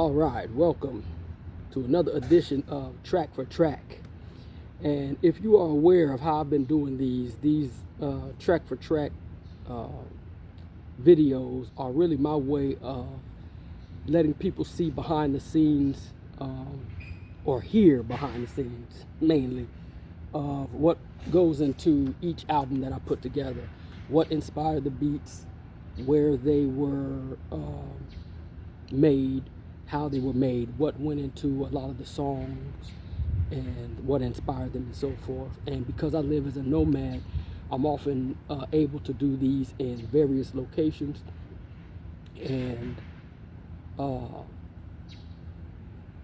All right, welcome to another edition of Track for Track. And if you are aware of how I've been doing these track for track videos are really my way of letting people see behind the scenes, or hear behind the scenes mainly, of what goes into each album that I put together, what inspired the beats, where they were made, how they were made, what went into a lot of the songs, and what inspired them and so forth. And because I live as a nomad, I'm often able to do these in various locations, and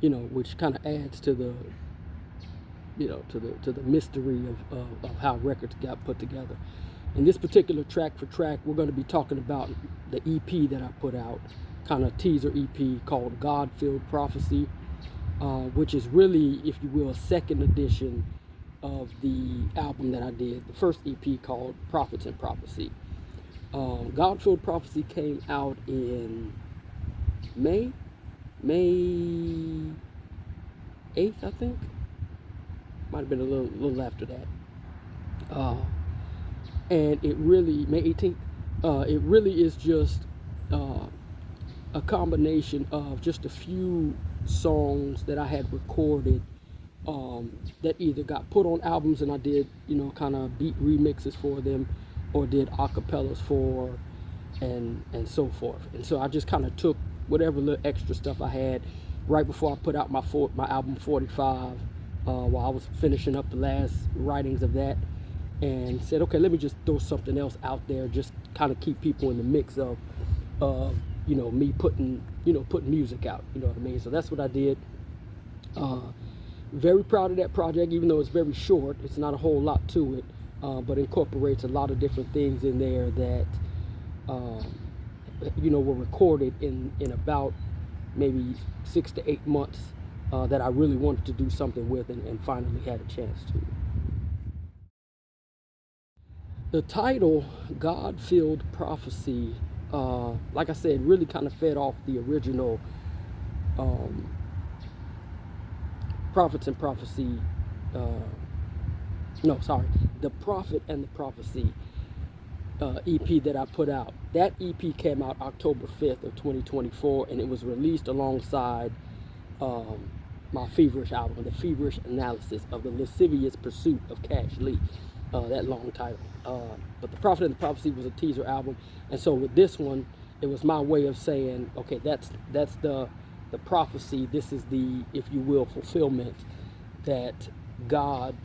which kind of adds to the to the mystery of how records got put together. In this particular track for track, we're going to be talking about the EP that I put out, kind of teaser EP called Godfilled Prophecy, which is really, if you will, a second edition of the album that I did, the first EP called Prophets and Prophecy. Godfilled Prophecy came out in May 8th, I think. Might have been a little after that. And it really, May 18th, it really is just a combination of just a few songs that I had recorded that either got put on albums and I did, kind of beat remixes for them, or did acapellas for, and so forth. And so I just kind of took whatever little extra stuff I had right before I put out my album 45, while I was finishing up the last writings of that, and said, okay, let me just throw something else out there, just kind of keep people in the mix of me putting music out, you know what I mean? So that's what I did. Very proud of that project, even though it's very short. It's not a whole lot to it, but incorporates a lot of different things in there that were recorded in about maybe 6 to 8 months, that I really wanted to do something with, and finally had a chance to. The title, God-Filled Prophecy, like I said, really kind of fed off the original Prophets and Prophecy, the Prophet and the Prophecy EP that I put out. That EP came out October 5th of 2024, and it was released alongside my Feverish album, The Feverish Analysis of the Lascivious Pursuit of Cash Lee, that long title. But The Prophet and the Prophecy was a teaser album, and so with this one, it was my way of saying, okay, that's the prophecy. This is the, if you will, fulfillment that God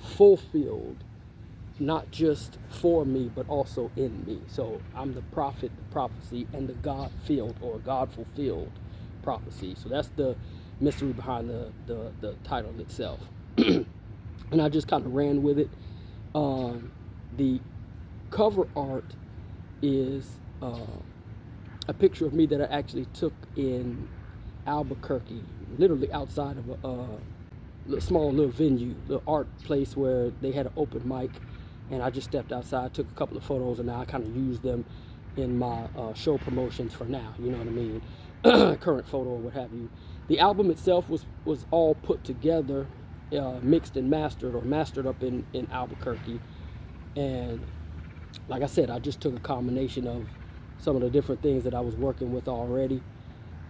fulfilled, not just for me, but also in me. So I'm the prophet, the prophecy, and the God-filled or God-fulfilled prophecy. So that's the mystery behind the title itself. And I just kind of ran with it. The cover art is a picture of me that I actually took in Albuquerque, literally outside of a small little venue, the art place where they had an open mic, and I just stepped outside, took a couple of photos, and now I kind of use them in my show promotions for now, you know what I mean, current photo or what have you. The album itself was all put together, mixed and mastered, or mastered up in Albuquerque, and like I said, I just took a combination of some of the different things that I was working with already,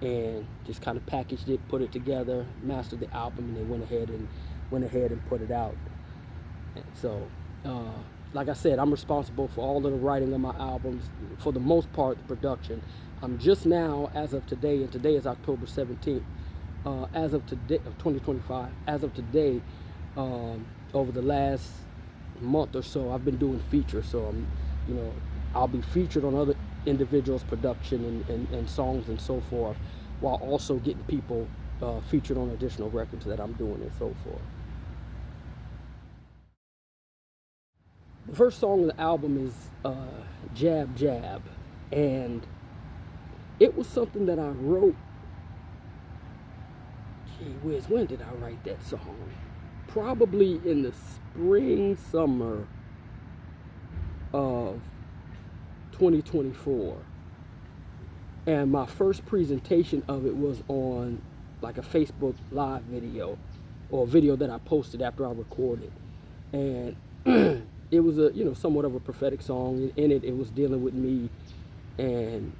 and just kind of packaged it, put it together, mastered the album, and then went ahead and put it out. And so, like I said, I'm responsible for all of the writing of my albums, for the most part, the production. I'm just now, as of today, and today is October 17th, as of today of 2025, as of today, over the last month or so, I've been doing features. So I'll be featured on other individuals' production and songs and so forth, while also getting people featured on additional records that I'm doing and so forth. The first song of the album is Jab Jab, and it was something that I wrote, gee whiz, when did I write that song? Probably in the spring, summer of 2024. And my first presentation of it was on like a Facebook live video, or a video that I posted after I recorded. And it was a, somewhat of a prophetic song. In it, it was dealing with me and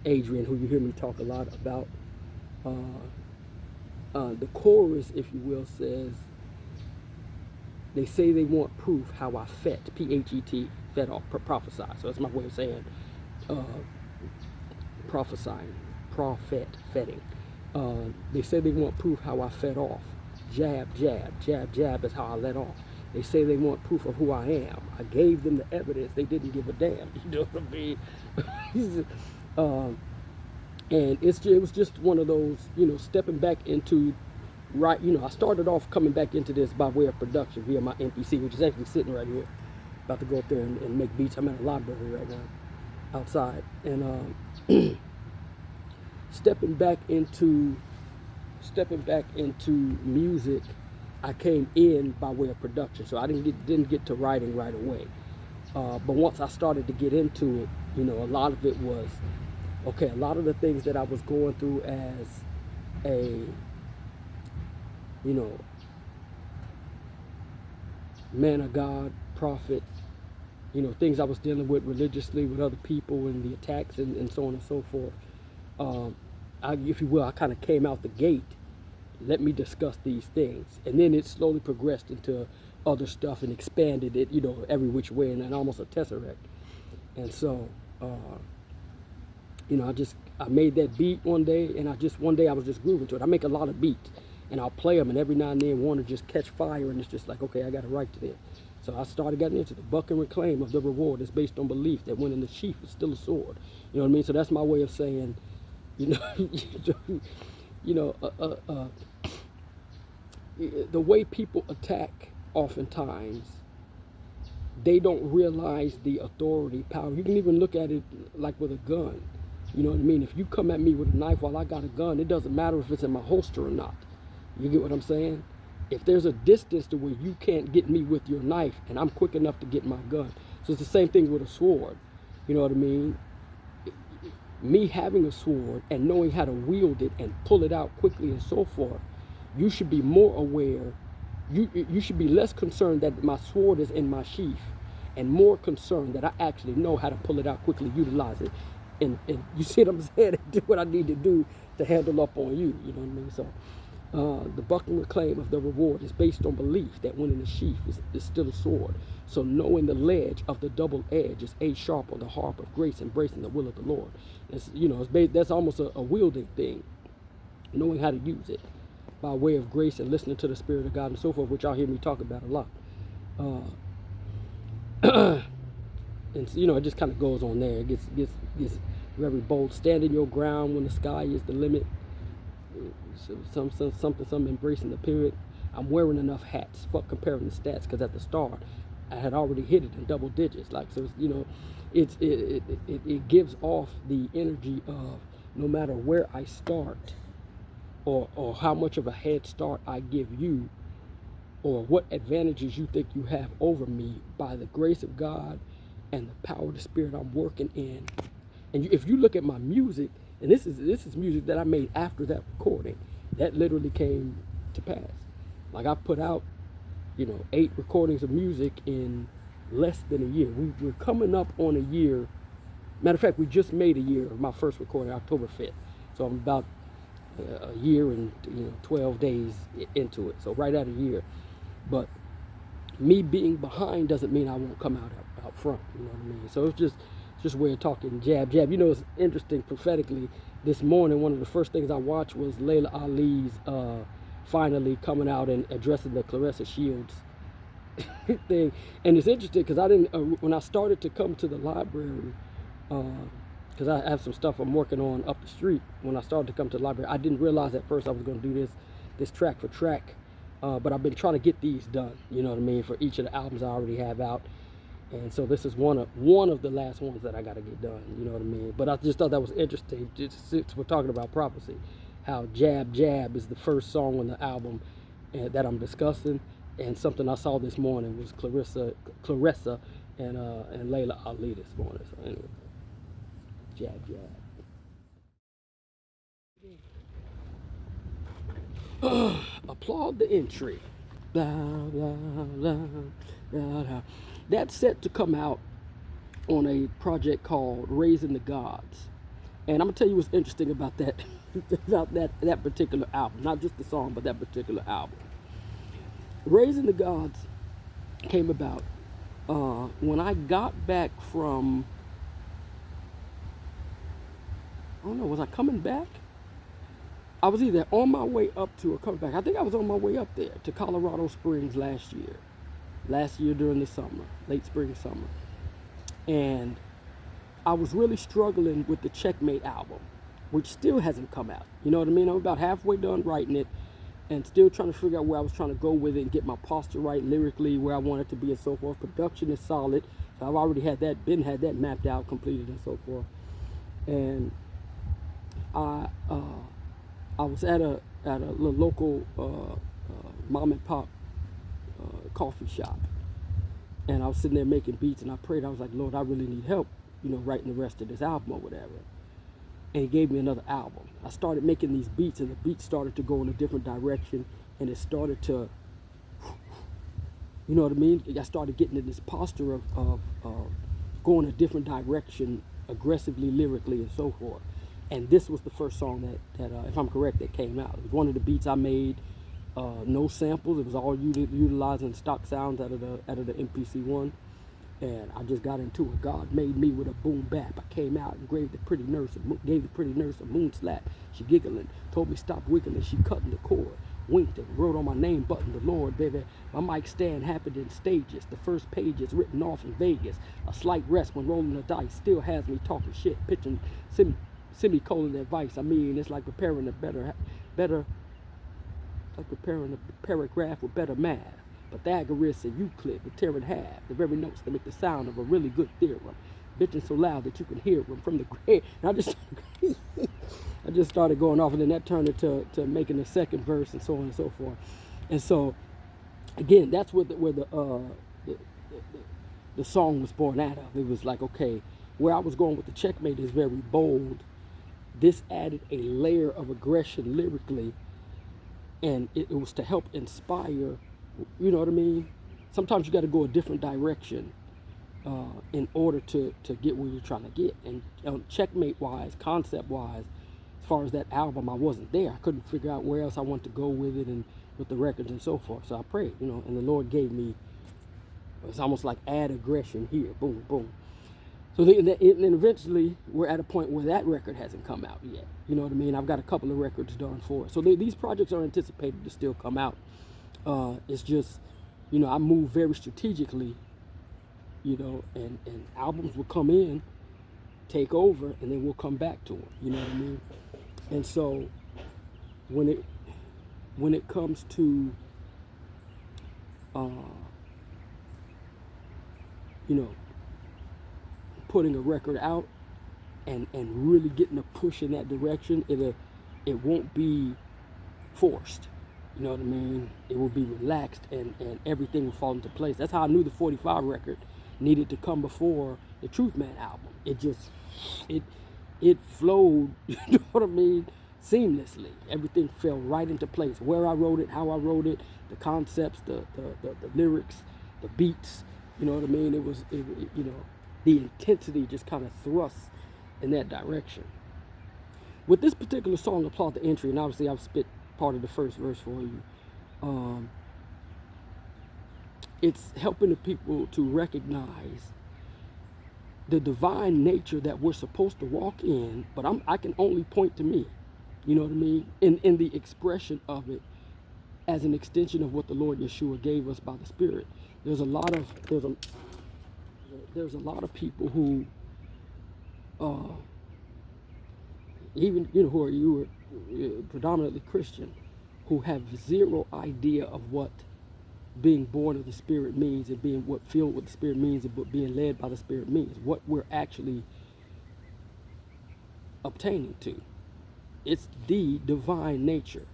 Adrian, who you hear me talk a lot about. The chorus, if you will, says, they say they want proof how I fet, P-H-E-T, fed off, prophesy. So that's my way of saying prophesying, fetting. They say they want proof how I fed off. Jab, jab, jab, jab is how I let off. They say they want proof of who I am. I gave them the evidence. They didn't give a damn. You know what I mean? And it was just one of those, stepping back into, right, I started off coming back into this by way of production via my MPC, which is actually sitting right here. About to go up there and make beats. I'm at a library right now, outside. And stepping back into music, I came in by way of production, so I didn't get to writing right away. But once I started to get into it, a lot of it was, okay, a lot of the things that I was going through as a, man of God, prophet, things I was dealing with religiously with other people and the attacks and so on and so forth. If you will, I kind of came out the gate. Let me discuss these things. And then it slowly progressed into other stuff and expanded it, every which way, and almost a tesseract. And so, I made that beat one day, and one day I was just grooving to it. I make a lot of beats, and I'll play them, and every now and then one will just catch fire, and it's just like, okay, I got to write to them. So I started getting into the buck and reclaim of the reward is based on belief that when in the sheath is still a sword. You know what I mean? So that's my way of saying, the way people attack oftentimes, they don't realize the authority, power. You can even look at it like with a gun. You know what I mean? If you come at me with a knife while I got a gun, it doesn't matter if it's in my holster or not. You get what I'm saying? If there's a distance to where you can't get me with your knife and I'm quick enough to get my gun. So it's the same thing with a sword. You know what I mean? Me having a sword and knowing how to wield it and pull it out quickly and so forth, you should be more aware. You should be less concerned that my sword is in my sheath and more concerned that I actually know how to pull it out quickly, utilize it. And you see what I'm saying? Do what I need to do to handle up on you. You know what I mean? So the buck and reclaim of the reward is based on belief that when in the sheath is still a sword. So knowing the ledge of the double edge is a sharp on the harp of grace, embracing the will of the Lord. That's almost a wielding thing, knowing how to use it by way of grace and listening to the Spirit of God and so forth, which y'all hear me talk about a lot. And it just kind of goes on there. It gets very bold. Standing your ground when the sky is the limit. Something embracing the period. I'm wearing enough hats. Fuck comparing the stats, because at the start I had already hit it in double digits. It gives off the energy of no matter where I start, or how much of a head start I give you, or what advantages you think you have over me, by the grace of God and the power of the Spirit I'm working in. And if you look at my music, and this is music that I made after that recording, that literally came to pass. Like, I've put out, 8 recordings of music in less than a year. We're coming up on a year. Matter of fact, we just made a year of my first recording, October 5th. So I'm about a year and 12 days into it. So right at a year. But me being behind doesn't mean I won't come out front. You know what I mean? So it's just a way of talking, jab, jab. It's interesting prophetically. This morning, one of the first things I watched was Layla Ali's finally coming out and addressing the Clarissa Shields thing. And it's interesting because I didn't, when I started to come to the library, because I have some stuff I'm working on up the street. When I started to come to the library, I didn't realize at first I was going to do this track for track. But I've been trying to get these done, you know what I mean, for each of the albums I already have out. And so this is one of the last ones that I got to get done, you know what I mean. But I just thought that was interesting, just since we're talking about prophecy, how Jab Jab is the first song on the album that I'm discussing. And something I saw this morning was Clarissa and Layla Ali this morning. So anyway, Jab Jab. Applaud the entry. Blah, blah, blah, blah, blah. That's set to come out on a project called Raising the Gods. And I'm gonna tell you what's interesting about that, about that particular album. Not just the song, but that particular album. Raising the Gods came about when I got back from, I don't know, was I coming back? I was either on my way up to or coming back. I think I was on my way up there to Colorado Springs last year during the summer, late spring, summer. And I was really struggling with the Checkmate album, which still hasn't come out. You know what I mean? I'm about halfway done writing it and still trying to figure out where I was trying to go with it and get my posture right lyrically, where I want it to be and so forth. Production is solid. So I've already had that mapped out, completed and so forth. And I was at a little local mom and pop coffee shop, and I was sitting there making beats, and I prayed. I was like, Lord, I really need help, writing the rest of this album or whatever. And He gave me another album. I started making these beats, and the beats started to go in a different direction, and it started to, you know what I mean? I started getting in this posture of going a different direction, aggressively, lyrically, and so forth. And this was the first song that if I'm correct, that came out. It was one of the beats I made, no samples. It was all utilizing stock sounds out of the MPC-1. And I just got into it. God made me with a boom bap. I came out and gave the pretty nurse a moon slap. She giggling, told me stop wiggling. She cutting the cord, winked and wrote on my name button, the Lord, baby. My mic stand happened in stages. The first page is written off in Vegas. A slight rest when rolling the dice still has me talking shit, pitching semicolon advice. I mean, it's like preparing like preparing a paragraph with better math. Pythagoras and Euclid would tear in half the very notes that make the sound of a really good theorem, bitching so loud that you can hear them from the grave. And I just started going off, and then that turned into making the second verse and so on and so forth. And so, again, that's where the song was born out of. It was like, okay, where I was going with the Checkmate is very bold. This added a layer of aggression lyrically, and it was to help inspire. You know what I mean? Sometimes you got to go a different direction in order to get where you're trying to get. And Checkmate-wise, concept-wise, as far as that album, I wasn't there. I couldn't figure out where else I wanted to go with it and with the records and so forth. So I prayed, and the Lord gave me, it's almost like add aggression here, boom, boom. So then eventually we're at a point where that record hasn't come out yet. You know what I mean? I've got a couple of records done for it. So these projects are anticipated to still come out. It's just, I move very strategically, and albums will come in, take over, and then we'll come back to them. You know what I mean? And so when it comes to, putting a record out and really getting a push in that direction, it won't be forced. You know what I mean? It will be relaxed, and everything will fall into place. That's how I knew the 45 record needed to come before the Truth Man album. It flowed, you know what I mean, seamlessly. Everything fell right into place. Where I wrote it, how I wrote it, the concepts, the lyrics, the beats, you know what I mean? It was, the intensity just kind of thrust in that direction. With this particular song, Applaud the Entry, and obviously I've spit part of the first verse for you. It's helping the people to recognize the divine nature that we're supposed to walk in, but I can only point to me, you know what I mean, in the expression of it as an extension of what the Lord Yeshua gave us by the Spirit. There's a lot of people who even who are predominantly Christian, who have zero idea of what being born of the Spirit means, and being filled with the Spirit means, and what being led by the Spirit means, what we're actually obtaining to. It's the divine nature.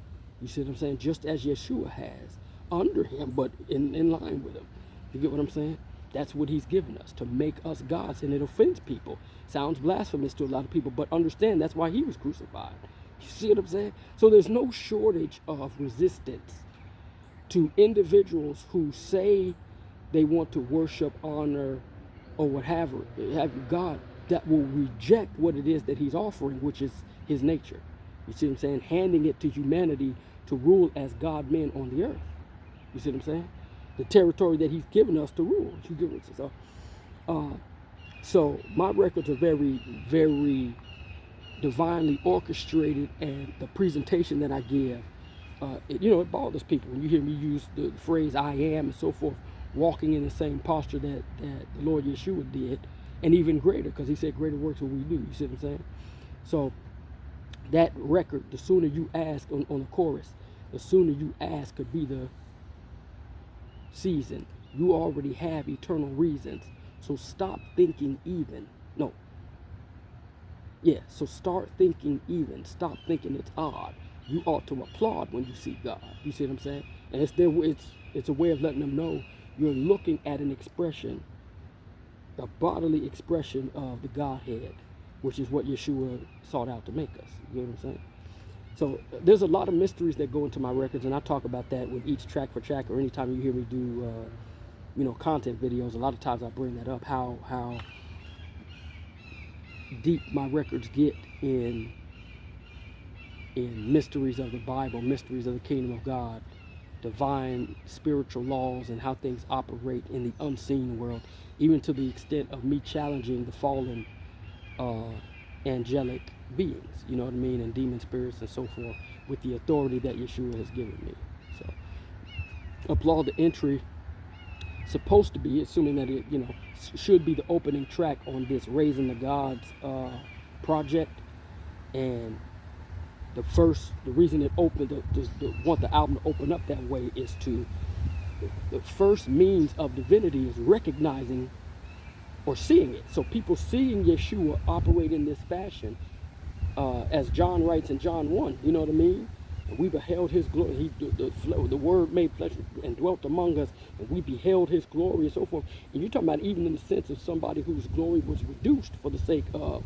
You see what I'm saying? Just as Yeshua has under him, but in line with him. You get what I'm saying? That's what he's given us, to make us gods, and it offends people. Sounds blasphemous to a lot of people, but understand that's why he was crucified. You see what I'm saying? So there's no shortage of resistance to individuals who say they want to worship, honor, or what have God, that will reject what it is that he's offering, which is his nature. You see what I'm saying? Handing it to humanity to rule as God men on the earth. You see what I'm saying? The territory that he's given us to rule. He's given us. So my records are very, very divinely orchestrated, and the presentation that I give, it bothers people when you hear me use the phrase "I am" and so forth, walking in the same posture that the Lord Yeshua did, and even greater, because he said, "Greater works will we do." You see what I'm saying? So that record, the sooner you ask on the chorus, the sooner you ask could be the season. You already have eternal reasons. So stop thinking even. No. Yeah, so start thinking even. Stop thinking it's odd. You ought to applaud when you see God. You see what I'm saying? And it's a way of letting them know you're looking at an expression, a bodily expression of the Godhead, which is what Yeshua sought out to make us. You know what I'm saying? So there's a lot of mysteries that go into my records, and I talk about that with each track for track, or anytime you hear me do, content videos. A lot of times I bring that up, how deep my records get in mysteries of the Bible, mysteries of the kingdom of God, divine spiritual laws, and how things operate in the unseen world, even to the extent of me challenging the fallen angelic beings, you know what I mean, and demon spirits and so forth, with the authority that Yeshua has given me. So applaud the entry, supposed to be, assuming that it should be the opening track on this Raising the Gods project. And the reason it opened, want the album to open up that way, is to, the first means of divinity is recognizing or seeing it. So people seeing Yeshua operate in this fashion, as John writes in John 1, you know what I mean? And we beheld his glory. The word made flesh and dwelt among us, and we beheld his glory and so forth. And you're talking about even in the sense of somebody whose glory was reduced for the sake of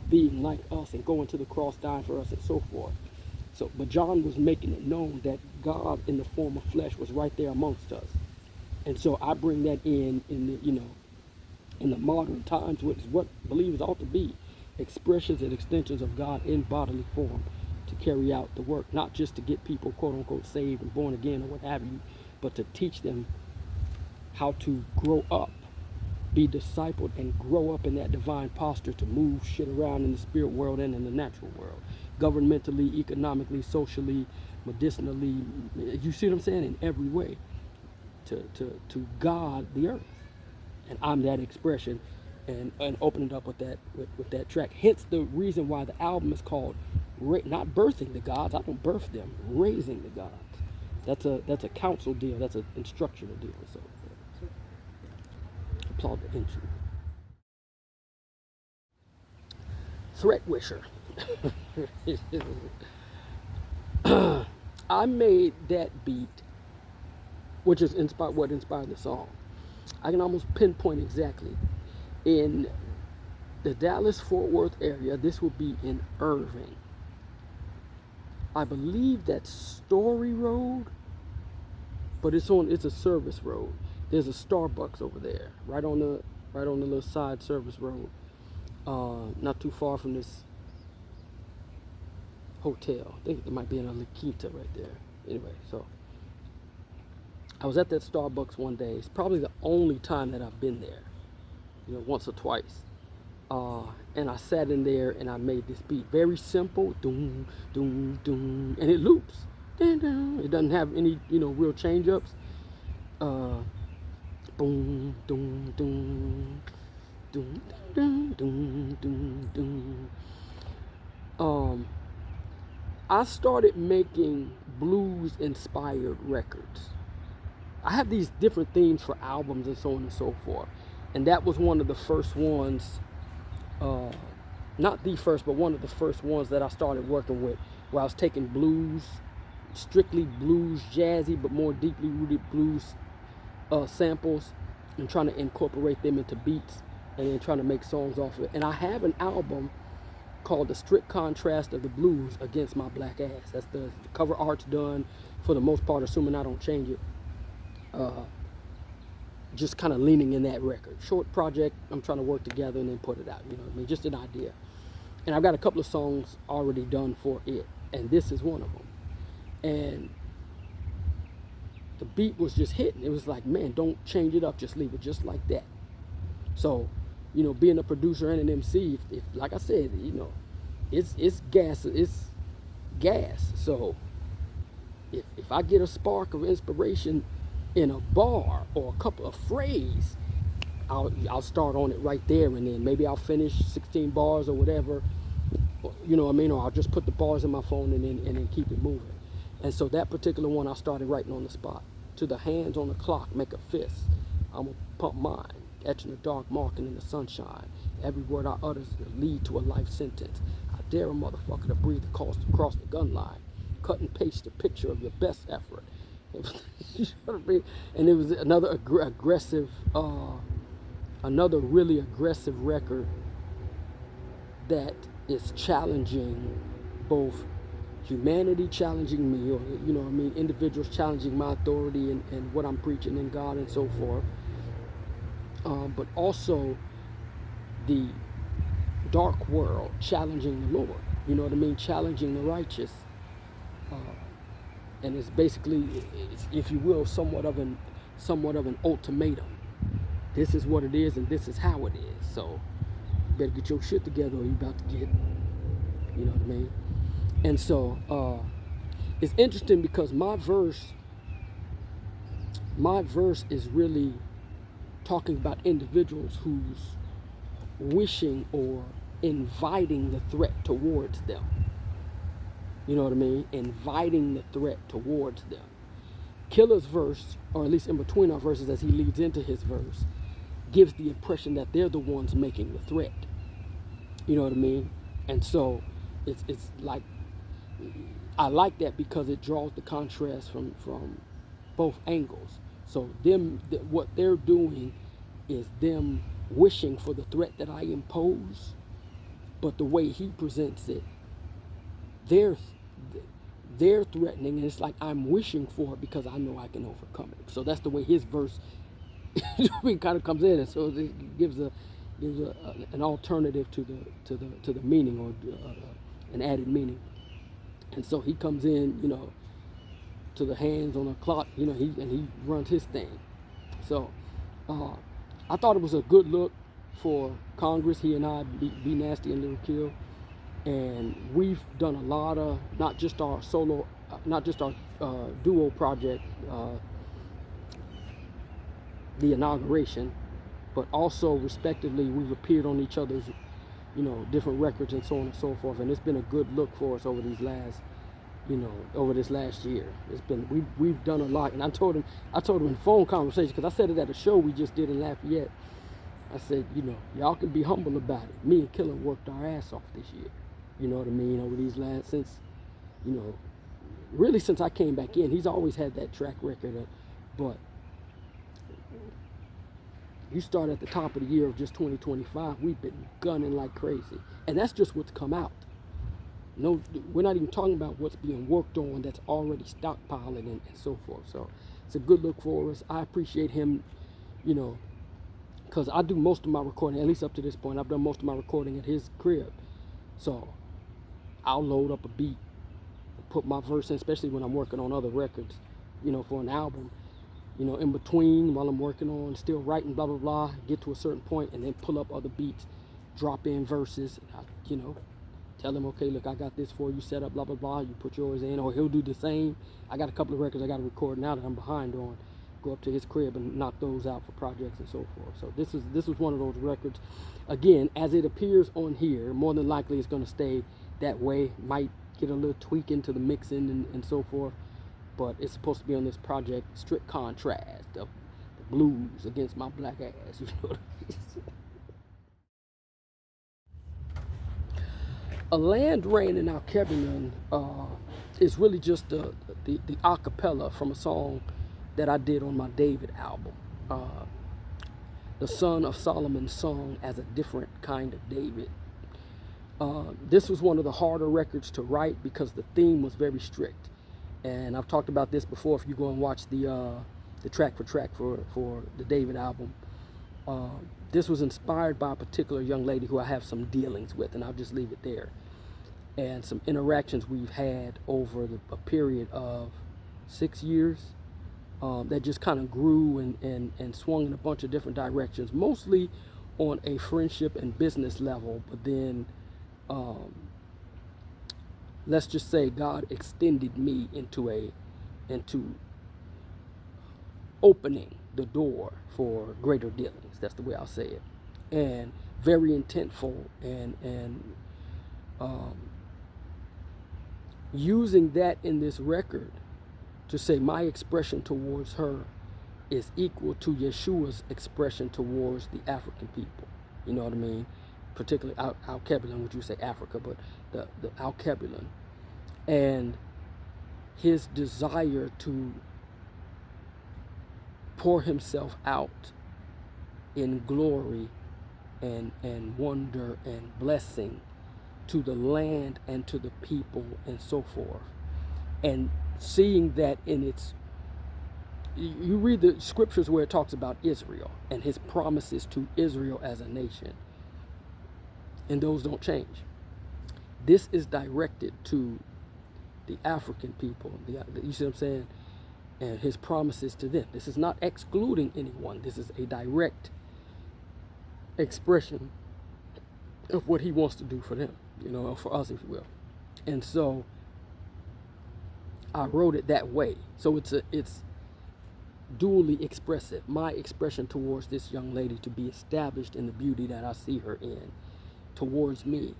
being like us and going to the cross, dying for us and so forth. So, but John was making it known that God in the form of flesh was right there amongst us. And so I bring that in the modern times, which is what believers ought to be, expressions and extensions of God in bodily form, to carry out the work, not just to get people quote unquote saved and born again or what have you, but to teach them how to grow up, be discipled, and grow up in that divine posture to move shit around in the spirit world and in the natural world, governmentally, economically, socially, medicinally. You see what I'm saying? In every way, to God the earth. And I'm that expression, and open it up with that track. Hence the reason why the album is called not Birthing the Gods. I don't birth them, Raising the Gods. That's a counsel deal. That's an instructional deal. So applaud the entry. Threat Wisher. I made that beat, which is what inspired the song. I can almost pinpoint exactly. In the Dallas-Fort Worth area, this will be in Irving. I believe that's Story Road, but it's a service road. There's a Starbucks over there, right on the little side service road, not too far from this hotel. I think it might be in a La Quinta right there. Anyway, so I was at that Starbucks one day. It's probably the only time that I've been there, once or twice. And I sat in there and I made this beat. Very simple, doom, doom, doom, and it loops. Dun, dun. It doesn't have any, real change-ups. Boom, doom, doom, doom, doom, doom, doom, doom. I started making blues-inspired records. I have these different themes for albums and so on and so forth. And that was one of the first ones, not the first, but one of the first ones that I started working with, where I was taking blues, strictly blues, jazzy, but more deeply rooted blues samples, and trying to incorporate them into beats, and then trying to make songs off of it. And I have an album called The Strict Contrast of the Blues Against My Black Ass. That's the cover art's done for the most part, assuming I don't change it. Just kind of leaning in that record. Short project, I'm trying to work together and then put it out. You know what I mean? Just an idea. And I've got a couple of songs already done for it, and this is one of them. And the beat was just hitting. It was like, man, don't change it up, just leave it just like that. So, you know, being a producer and an MC, if like I said, you know, it's gas. So if I get a spark of inspiration in a bar or a couple of phrases, I'll start on it right there, and then maybe I'll finish 16 bars or whatever, you know what I mean, or I'll just put the bars in my phone and then keep it moving. And so that particular one I started writing on the spot. To the hands on the clock, make a fist. I'm gonna pump mine, etching a dark marking in the sunshine. Every word I utter will lead to a life sentence. I dare a motherfucker to breathe across the gun line. Cut and paste a picture of your best effort. You know what I mean? And it was another aggressive, another really aggressive record that is challenging both humanity, challenging me, or you know what I mean, individuals challenging my authority and what I'm preaching in God and so forth, but also the dark world challenging the Lord, you know what I mean, challenging the righteous, and it's basically, if you will, somewhat of an ultimatum. This is what it is, and this is how it is. So you better get your shit together, or you about to get, you know what I mean. And so it's interesting because my verse is really talking about individuals who's wishing or inviting the threat towards them. You know what I mean? Inviting the threat towards them. Killer's verse, or at least in between our verses as he leads into his verse, gives the impression that they're the ones making the threat. You know what I mean? And so it's like, I like that because it draws the contrast from both angles. So what they're doing is them wishing for the threat that I impose, but the way he presents it, they're threatening, and it's like I'm wishing for it because I know I can overcome it. So that's the way his verse kind of comes in, and so it gives an alternative to the meaning, or an added meaning. And so he comes in, you know, to the hands on the clock, you know, he runs his thing. So I thought it was a good look for Congress. He and I, Be Nasty and Little Kill. And we've done a lot of, not just our solo, not just our duo project, the inauguration, but also respectively we've appeared on each other's, you know, different records and so on and so forth. And it's been a good look for us over these last, you know, over this last year. It's been, we've done a lot. And I told him in phone conversation, because I said it at a show we just did in Lafayette. I said, you know, y'all can be humble about it. Me and Killer worked our ass off this year. You know what I mean? Over these last, since, you know, really since I came back in, he's always had that track record. But you start at the top of the year of just 2025, we've been gunning like crazy. And that's just what's come out. No, we're not even talking about what's being worked on that's already stockpiling and so forth. So it's a good look for us. I appreciate him, you know, because I do most of my recording, at least up to this point, I've done most of my recording at his crib. So I'll load up a beat, put my verse in, especially when I'm working on other records, you know, for an album, you know, in between while I'm working on, still writing, blah, blah, blah, get to a certain point and then pull up other beats, drop in verses, you know, tell him, okay, look, I got this for you, set up, blah, blah, blah, you put yours in, or he'll do the same. I got a couple of records I got to record now that I'm behind on. Go up to his crib and knock those out for projects and so forth. So this was one of those records. Again, as it appears on here, more than likely it's going to stay that way. Might get a little tweak into the mixing and so forth, but it's supposed to be on this project, Strict Contrast of the Blues Against My Black Ass. You know what I mean? A Land Rain in Our Kebinon is really just the acapella from a song that I did on my David album. The son of Solomon sung as a different kind of David. This was one of the harder records to write because the theme was very strict. And I've talked about this before. If you go and watch the track for the David album, this was inspired by a particular young lady who I have some dealings with, and I'll just leave it there. And some interactions we've had over a period of 6 years that just kind of grew and swung in a bunch of different directions, mostly on a friendship and business level, but then let's just say God extended me into opening the door for greater dealings. That's the way I'll say it. And very intentful and using that in this record to say my expression towards her is equal to Yeshua's expression towards the African people. You know what I mean? Particularly Al-Kebulon, would you say Africa, but the Al-Kebulon. And his desire to pour himself out in glory and wonder and blessing to the land and to the people and so forth. And seeing that in its, you read the scriptures where it talks about Israel and his promises to Israel as a nation, and those don't change. This is directed to the African people, you see what I'm saying, and his promises to them. This is not excluding anyone. This is a direct expression of what he wants to do for them, you know, for us, if you will. And so I wrote it that way. So it's dually expressive. My expression towards this young lady to be established in the beauty that I see her in, towards me,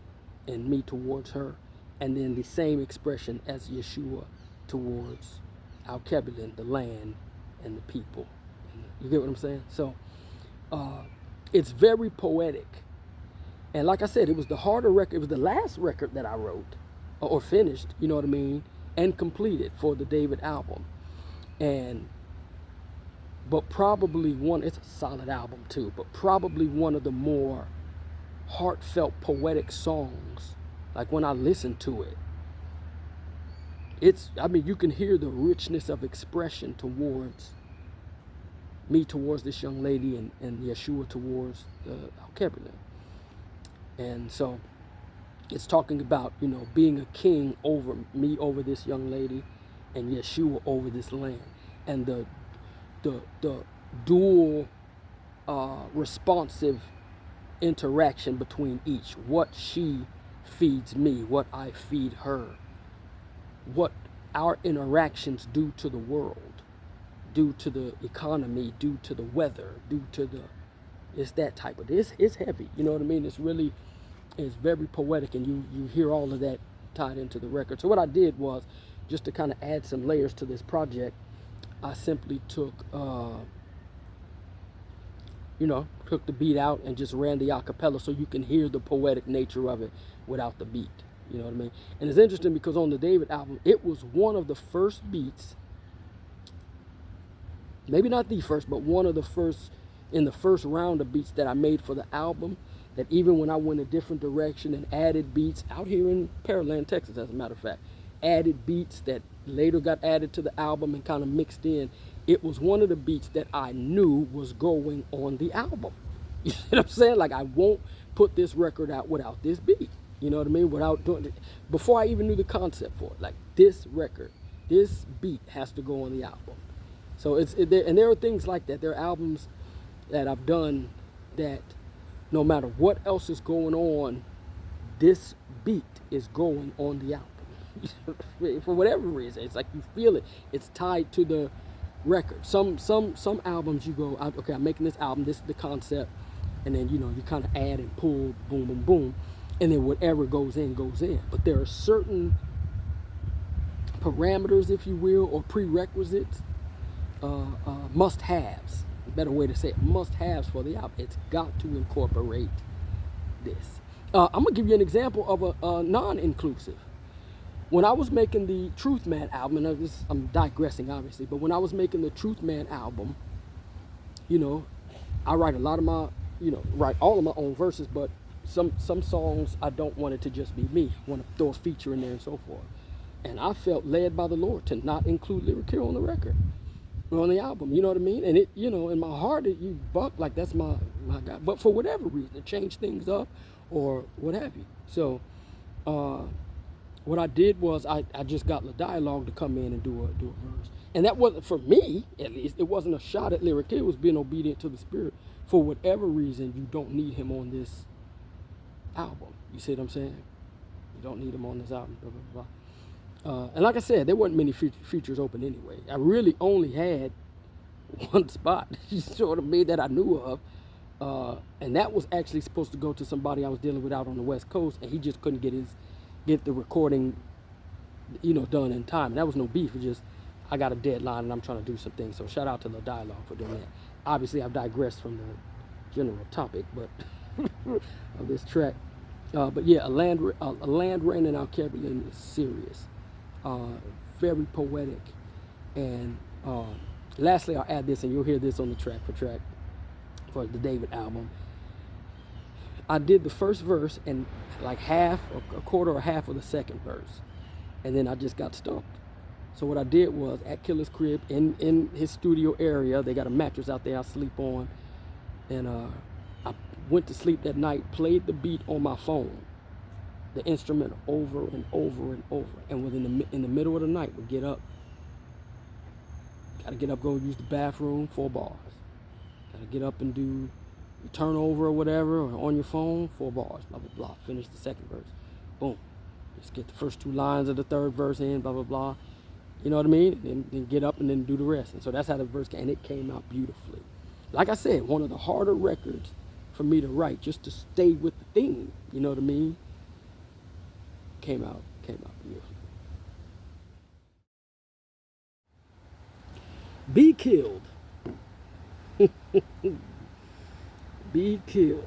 and me towards her, and then the same expression as Yeshua towards Al-Kebulon, the land and the people. You get what I'm saying? So it's very poetic. And like I said, it was the harder record. It was the last record that I wrote or finished, you know what I mean, and completed for the David album. But probably it's a solid album too, but probably one of the more heartfelt poetic songs. Like when I listen to it, you can hear the richness of expression towards me, towards this young lady, and Yeshua towards Al-Kebulon. And so it's talking about, you know, being a king over me, over this young lady, and Yeshua over this land. And the dual responsive interaction between each. What she feeds me, what I feed her, what our interactions do to the world, due to the economy, due to the weather, it's that type of, it's heavy, you know what I mean? It's very poetic, and you hear all of that tied into the record. So what I did was, just to kind of add some layers to this project, I simply took the beat out and just ran the acapella so you can hear the poetic nature of it without the beat. You know what I mean? And it's interesting because on the David album, it was one of the first beats, maybe not the first, but one of the first, in the first round of beats that I made for the album, that even when I went a different direction and added beats out here in Pearland, Texas, as a matter of fact, added beats that later got added to the album and kind of mixed in, it was one of the beats that I knew was going on the album. You know what I'm saying? Like, I won't put this record out without this beat. You know what I mean? Without doing it, before I even knew the concept for it. Like, this record, this beat has to go on the album. So and there are things like that. There are albums that I've done that no matter what else is going on, this beat is going on the album. For whatever reason, it's like you feel it. It's tied to the record. Some albums you go, okay, I'm making this album, this is the concept, and then you kind of add and pull, boom, boom, boom, and then whatever goes in, goes in. But there are certain parameters, if you will, or prerequisites, must-haves, a better way to say it, must-haves for the album. It's got to incorporate this. I'm going to give you an example of a non-inclusive. When I was making the Truth Man album, and I'm digressing obviously, but when I was making the Truth Man album, I write a lot of my, write all of my own verses, but some songs I don't want it to just be me. I want to throw a feature in there and so forth. And I felt led by the Lord to not include Lyric Hill on the record, or on the album. You know what I mean? And it, in my heart, you buck like that's my guy. But for whatever reason, to change things up or what have you. So what I did was I just got the dialogue to come in and do a verse. And that wasn't, for me at least, it wasn't a shot at Lyric Hill. It was being obedient to the Spirit. For whatever reason, you don't need him on this album. You see what I'm saying? You don't need him on this album, blah, blah, blah. And like I said, there weren't many features open anyway. I really only had one spot, sort of me, that I knew of. And that was actually supposed to go to somebody I was dealing with out on the West Coast, and he just couldn't get the recording, done in time. And that was no beef. It just, I got a deadline and I'm trying to do some things. So shout out to the dialogue for doing that. Obviously, I've digressed from the general topic, but of this track. But yeah, a land rain in Alkebulan is serious, very poetic, and lastly, I'll add this, and you'll hear this on the track for the David album. I did the first verse and like half, or a quarter or half of the second verse, and then I just got stumped. So what I did was, at Killer's crib, in his studio area, they got a mattress out there I sleep on, and I went to sleep that night, played the beat on my phone, the instrument over and over and over, and within in the middle of the night would get up. Gotta get up, go use the bathroom, 4 bars. Gotta get up and do your turnover or whatever, or on your phone, 4 bars, blah, blah, blah. Finish the second verse. Boom. Just get the first 2 lines of the third verse in, blah, blah, blah. You know what I mean? And then get up and then do the rest. And so that's how the verse came, and it came out beautifully. Like I said, one of the harder records for me to write, just to stay with the theme, you know what I mean? Came out beautifully. Be Killed. Be Killed.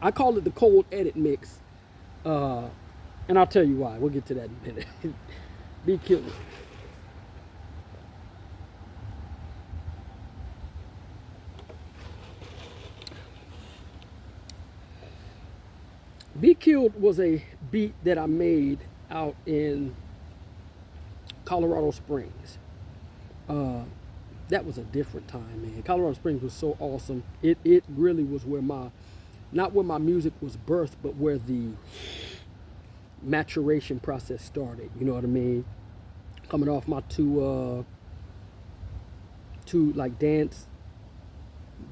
I call it the cold edit mix, and I'll tell you why. We'll get to that in a minute. Be Killed. Be Killed was a beat that I made out in Colorado Springs. That was a different time, man. Colorado Springs was so awesome. It really was where not where my music was birthed, but where the maturation process started. You know what I mean? Coming off my two like dance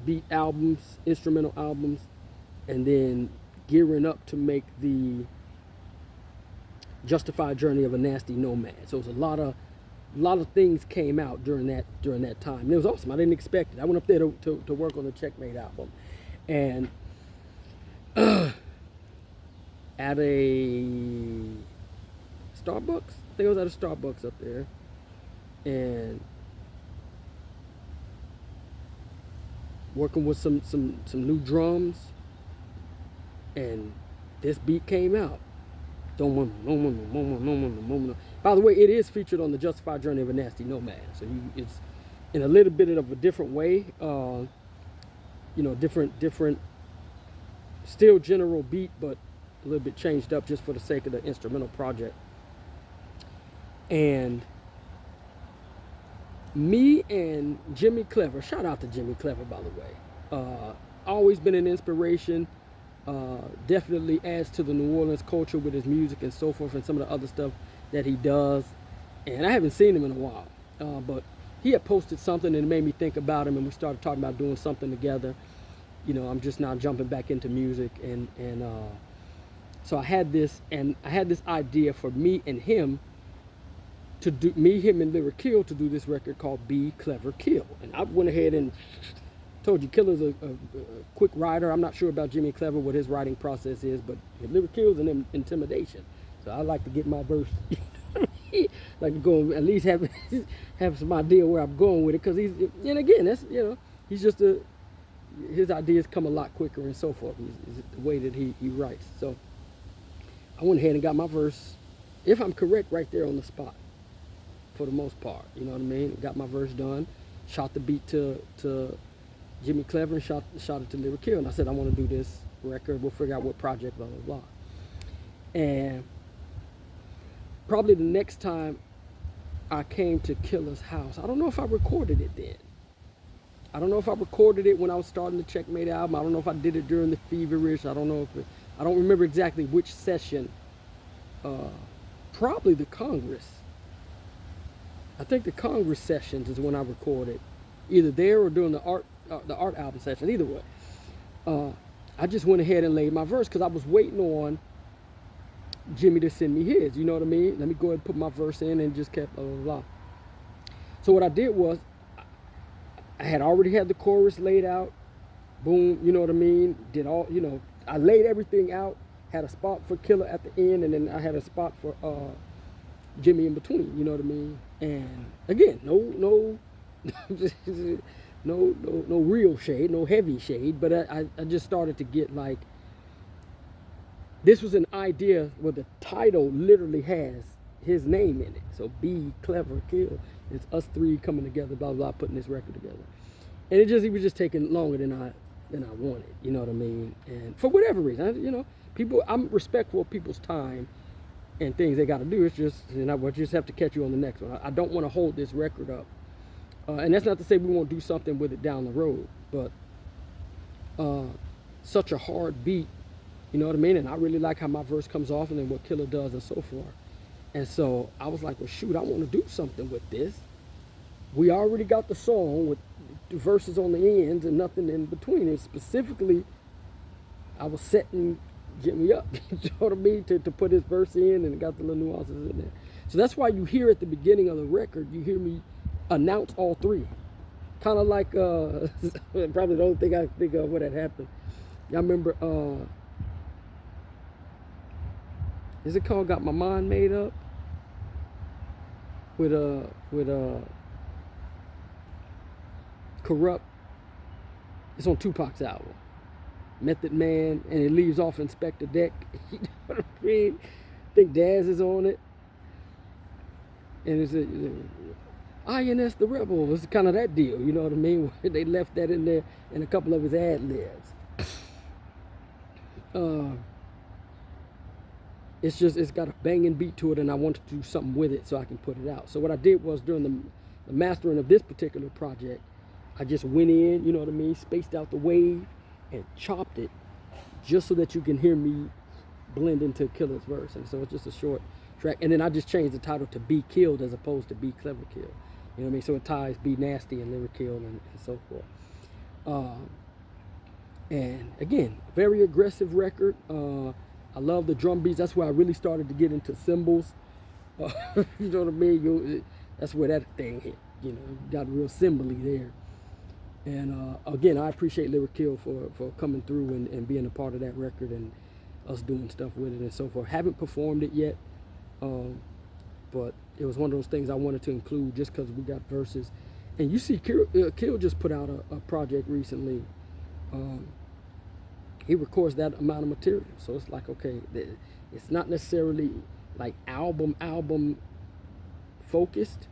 beat albums, instrumental albums, and then gearing up to make the Justified Journey of a Nasty Nomad. So it was a lot of things came out during that time. And it was awesome. I didn't expect it. I went up there to work on the Checkmate album, and at a Starbucks, I think I was at a Starbucks up there, and working with some new drums, and this beat came out. By the way, it is featured on the Justified Journey of a Nasty Nomad. So it's in a little bit of a different way. Different, still general beat, but a little bit changed up just for the sake of the instrumental project. And me and Jimmy Clever, shout out to Jimmy Clever, by the way, always been an inspiration. Definitely adds to the New Orleans culture with his music and so forth, and some of the other stuff that he does. And I haven't seen him in a while, but he had posted something and it made me think about him, and we started talking about doing something together. I'm just now jumping back into music, and so I had this idea for me and him to do, him and Lyric Hill, to do this record called Be Clever Kill. And I went ahead and told you, Killer's a quick writer. I'm not sure about Jimmy Clever, what his writing process is, but Lyric Hill's an intimidation. So I like to get my verse, like to go at least have some idea where I'm going with it, because and again, that's, he's just his ideas come a lot quicker and so forth. Is the way that he writes. So I went ahead and got my verse, if I'm correct, right there on the spot, for the most part. You know what I mean? Got my verse done, shot the beat to Jimmy Clever, and shot it to Lyric Hill, and I said I want to do this record. We'll figure out what project, blah, blah, blah. And probably the next time I came to Killer's house, I don't know if I recorded it then. I don't know if I recorded it when I was starting the Checkmate album. I don't know if I did it during the Feverish. I don't know if I don't remember exactly which session. Probably the Congress. I think the Congress sessions is when I recorded, either there or during the art album session. Either way, I just went ahead and laid my verse because I was waiting on Jimmy to send me his. You know what I mean? Let me go ahead and put my verse in, and just kept blah blah blah. So what I did was, I had already had the chorus laid out. Boom, you know what I mean? Did all, you know, I laid everything out. Had a spot for Killer at the end, and then I had a spot for Jimmy in between. You know what I mean? And again, no real shade, no heavy shade. But I just started to get like, this was an idea where the title literally has his name in it. So Be Clever Kill. It's us three coming together, blah blah, putting this record together. And it was just taking longer than I wanted. You know what I mean? And for whatever reason, you know, I'm respectful of people's time and things they got to do. It's just, and I just have to catch you on the next one. I don't want to hold this record up, and that's not to say we won't do something with it down the road. But such a hard beat, you know what I mean? And I really like how my verse comes off, and then what Killer does, and so forth. And so I was like, well, shoot, I want to do something with this. We already got the song with the verses on the ends and nothing in between. And specifically, I was setting Jimmy up, you know what I mean, to put his verse in, and got the little nuances in there. So that's why you hear at the beginning of the record, you hear me announce all three. Kind of like, probably the only thing I think of when that happened. Y'all remember, is it called Got My Mind Made Up? With Corrupt. It's on Tupac's album. Method Man, and it leaves off Inspector Deck. You know what I mean? I think Daz is on it. And it's INS the Rebel. It's kind of that deal, you know what I mean? Where they left that in there in a couple of his ad-libs. It's got a banging beat to it, and I wanted to do something with it so I can put it out. So what I did was, during the mastering of this particular project, I just went in, you know what I mean, spaced out the wave and chopped it just so that you can hear me blend into Killer's verse. And so it's just a short track. And then I just changed the title to Be Killed as opposed to Be Clever Kill. You know what I mean? So it ties Be Nasty and Lyric Kill and so forth. And again, very aggressive record. I love the drum beats. That's where I really started to get into cymbals. You know what I mean? That's where that thing hit. You know, got real cymbally there. And again, I appreciate Lyric Kill for coming through and being a part of that record and us doing stuff with it and so forth. Haven't performed it yet, but it was one of those things I wanted to include just because we got verses. And you see, Kill just put out a project recently. He records that amount of material, so it's like, okay, it's not necessarily like album focused,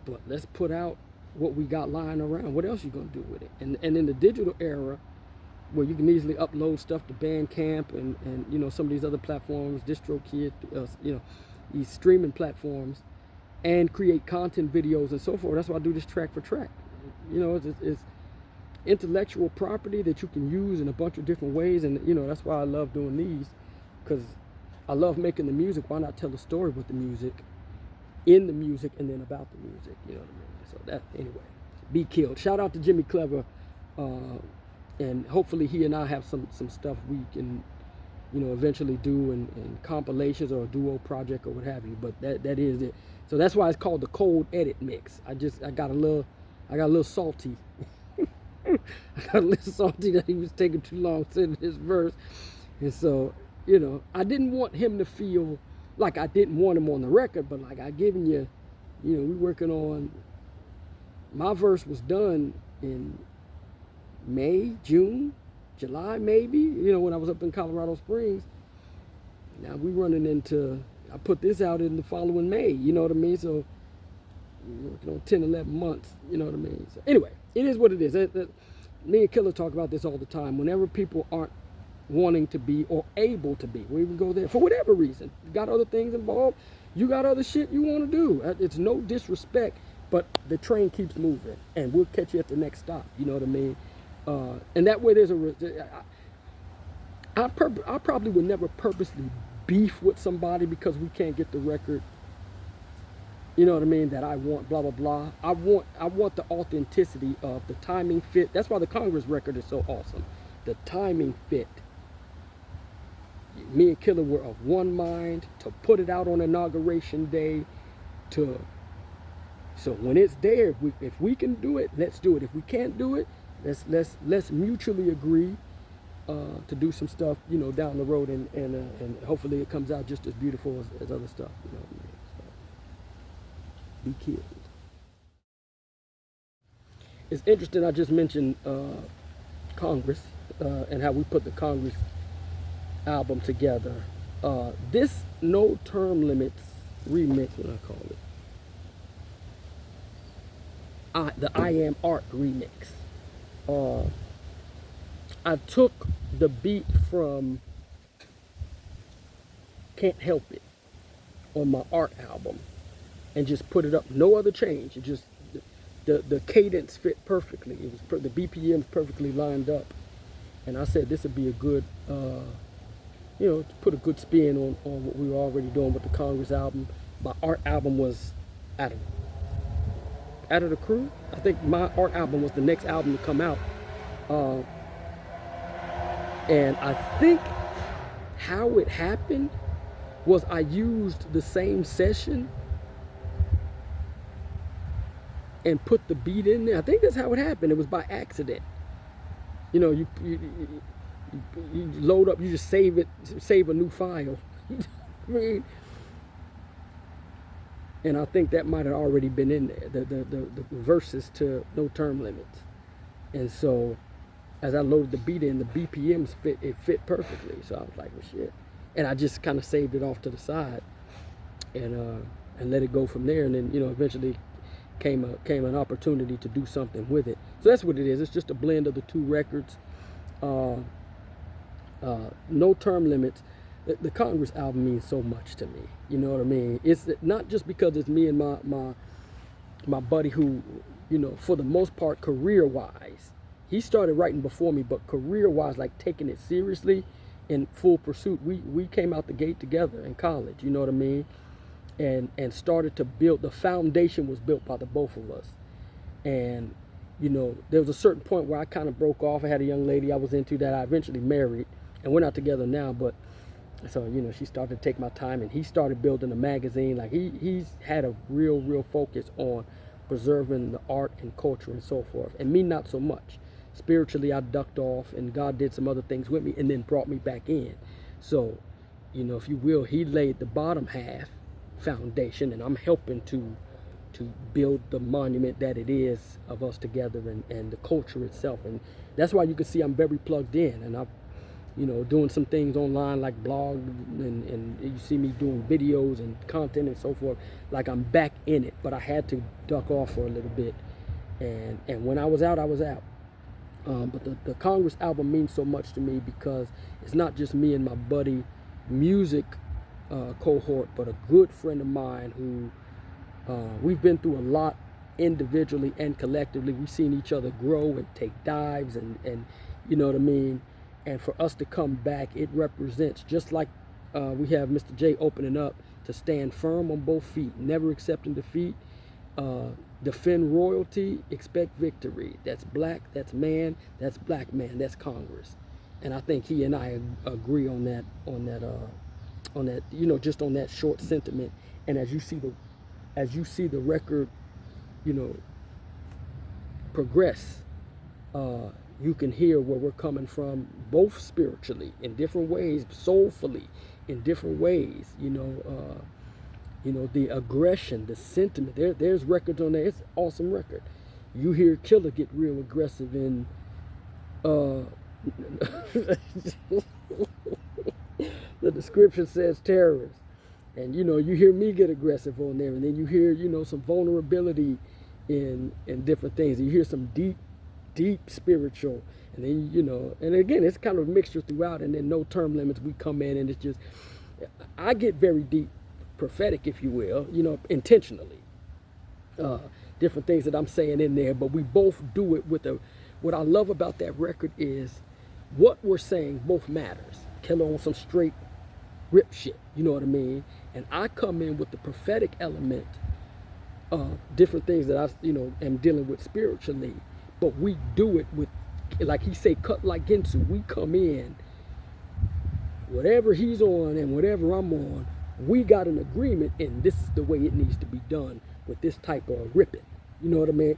but let's put out what we got lying around. What else you gonna do with it? And in the digital era, where you can easily upload stuff to Bandcamp and you know, some of these other platforms, DistroKid, you know, these streaming platforms, and create content videos and so forth. That's why I do this track for track. You know, it's intellectual property that you can use in a bunch of different ways, and you know, that's why I love doing these, because I love making the music. Why not tell a story with the music, in the music, and then about the music? You know what I mean? So that, anyway, Be Killed. Shout out to Jimmy Clever, and hopefully he and I have some stuff we can, you know, eventually do in compilations or a duo project or what have you. But that is it. So that's why it's called the Cold Edit Mix. I got a little salty. I got a little salty that he was taking too long sending his verse. And so, you know, I didn't want him to feel like I didn't want him on the record, but like I given you, you know, we working on, my verse was done in May, June, July maybe, you know, when I was up in Colorado Springs. Now we running into, I put this out in the following May, you know what I mean? So we're working on 10, 11 months, you know what I mean? So anyway, it is what it is. Me and Killer talk about this all the time. Whenever people aren't wanting to be or able to be. We even go there for whatever reason. You got other things involved. You got other shit you want to do. It's no disrespect, but the train keeps moving, and we'll catch you at the next stop. You know what I mean? And that way, I probably would never purposely beef with somebody because we can't get the record. You know what I mean? That I want, blah blah blah. I want the authenticity of the timing fit. That's why the Congress record is so awesome. The timing fit. Me and Killer were of one mind to put it out on Inauguration Day. So when it's there, if we can do it, let's do it. If we can't do it, let's mutually agree to do some stuff, you know, down the road, and hopefully it comes out just as beautiful as other stuff. You know what I mean? Be killed. It's interesting. I just mentioned Congress and how we put the Congress album together. This No Term Limits remix, what I call it, the I Am Art remix. I took the beat from Can't Help It on my art album and just put it up. No other change. It just the cadence fit perfectly. It was the BPMs perfectly lined up, and I said this would be a good, you know, to put a good spin on what we were already doing with the Congress album. My art album was out of the crew. I think my art album was the next album to come out, and I think how it happened was I used the same session and put the beat in there. I think that's how it happened. It was by accident. You know, you load up, you just save a new file. I mean, and I think that might have already been in there, the verses to No Term Limits. And so as I loaded the beat in, the BPMs fit perfectly. So I was like, well, shit. And I just kind of saved it off to the side and let it go from there. And then, you know, eventually came an opportunity to do something with it. So that's what it is. It's just a blend of the two records. No Term Limits. The Congress album means so much to me. You know what I mean? It's not just because it's me and my buddy who, you know, for the most part, career-wise, he started writing before me, but career-wise, like taking it seriously in full pursuit, we came out the gate together in college. You know what I mean? And started to build. The foundation was built by the both of us. And, you know, there was a certain point where I kind of broke off. I had a young lady I was into that I eventually married, and we're not together now, but so, you know, she started to take my time, and he started building a magazine. Like he's had a real focus on preserving the art and culture and so forth, and me not so much. Spiritually, I ducked off, and God did some other things with me and then brought me back in. So, you know, if you will, he laid the bottom half foundation, and I'm helping to build the monument that it is of us together and the culture itself. And that's why you can see I'm very plugged in, and I'm, you know, doing some things online like blog, and you see me doing videos and content and so forth. Like I'm back in it, but I had to duck off for a little bit, and when I was out, I was out. But the Congress album means so much to me because it's not just me and my buddy music cohort, but a good friend of mine who we've been through a lot individually and collectively. We've seen each other grow and take dives and you know what I mean. And for us to come back, it represents, just like we have Mr. J opening up, to stand firm on both feet, never accepting defeat, defend royalty, expect victory. That's black, that's man, that's black man, that's Congress. And I think he and I agree on that, you know, just on that short sentiment. And as you see the record, you know, progress, you can hear where we're coming from, both spiritually in different ways, soulfully in different ways. You know, the aggression, the sentiment. There's records on there. It's an awesome record. You hear Killer get real aggressive in. The description says terrorist, and you know, you hear me get aggressive on there, and then you hear, you know, some vulnerability in different things. You hear some deep spiritual, And then, you know, and again, it's kind of a mixture throughout, and then no term limits. We come in and it's just, I get very deep prophetic, if you will, you know, intentionally. Different things that I'm saying in there, but we both do it with a, what I love about that record is what we're saying both matters. Killer on some straight rip shit, you know what I mean? And I come in with the prophetic element of different things that I, you know, am dealing with spiritually, but we do it with, like he say, cut like Ginsu. We come in, whatever he's on and whatever I'm on, we got an agreement, and this is the way it needs to be done with this type of ripping. You know what I mean?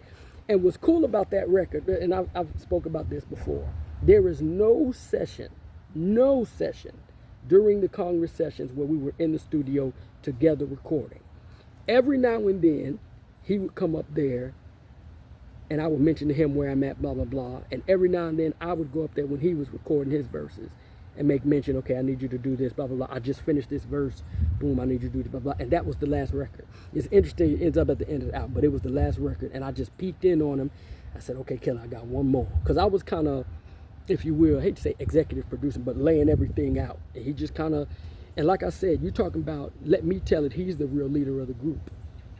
And what's cool about that record, and I've spoke about this before, there is no session during the Congress sessions where we were in the studio together recording. Every now and then, he would come up there, and I would mention to him where I'm at, blah, blah, blah. And every now and then, I would go up there when he was recording his verses and make mention, okay, I need you to do this, blah, blah, blah. I just finished this verse, boom, I need you to do this, blah, blah. And that was the last record. It's interesting, it ends up at the end of the album, but it was the last record, and I just peeked in on him. I said, okay, Killer, I got one more. Because I was kind of, if you will, I hate to say executive producing, but laying everything out. And he just kind of, and like I said, you're talking about, let me tell it, he's the real leader of the group.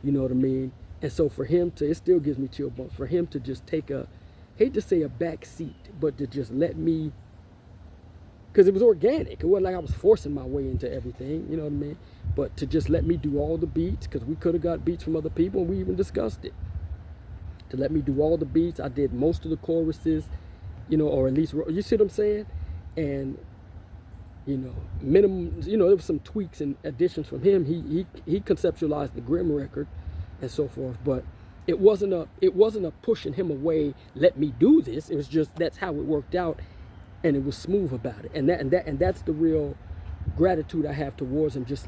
You know what I mean? And so for him to, it still gives me chill bumps, for him to just take a, hate to say a back seat, but to just let me, because it was organic. It wasn't like I was forcing my way into everything, you know what I mean? But to just let me do all the beats, because we could have got beats from other people, and we even discussed it. To let me do all the beats, I did most of the choruses, you know, or at least, you see what I'm saying? And, you know, minimum, you know, there was some tweaks and additions from him. He conceptualized the Grimm record and so forth, but it wasn't a pushing him away, let me do this. It was just, that's how it worked out, and it was smooth about it. And that's the real gratitude I have towards him, just,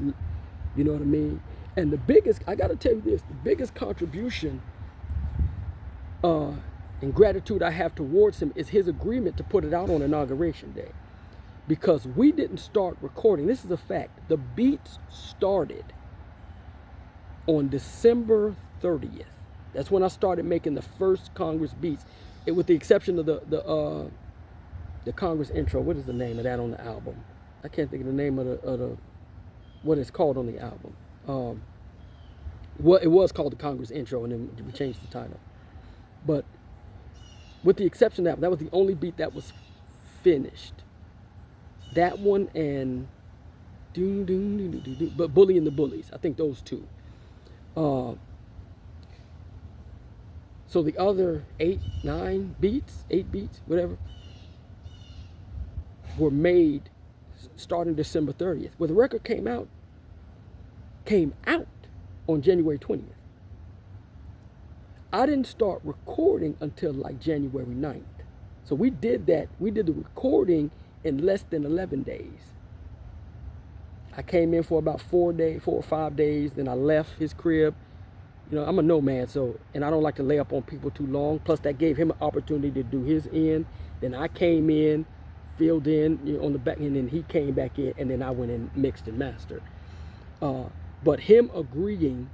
you know what I mean? And the biggest, I gotta tell you this, the biggest contribution and gratitude I have towards him is his agreement to put it out on Inauguration Day. Because we didn't start recording, this is a fact, the beats started on December 30th. That's when I started making the first Congress beats. It, with the exception of the Congress intro. What is the name of that on the album? I can't think of the name of the what it's called on the album. Well, it was called the Congress intro, and then we changed the title. But with the exception of that was the only beat that was finished. That one and but Bully and the Bullies. I think those two. So the other 8 beats, whatever, were made starting December 30th. Well, the record came out on January 20th. I didn't start recording until like January 9th. So we did the recording in less than 11 days. I came in for about 4 or 5 days, then I left his crib. You know, I'm a nomad, so, and I don't like to lay up on people too long. Plus, that gave him an opportunity to do his end. Then I came in, filled in, you know, on the back, and then he came back in, and then I went and mixed and mastered. But him agreeing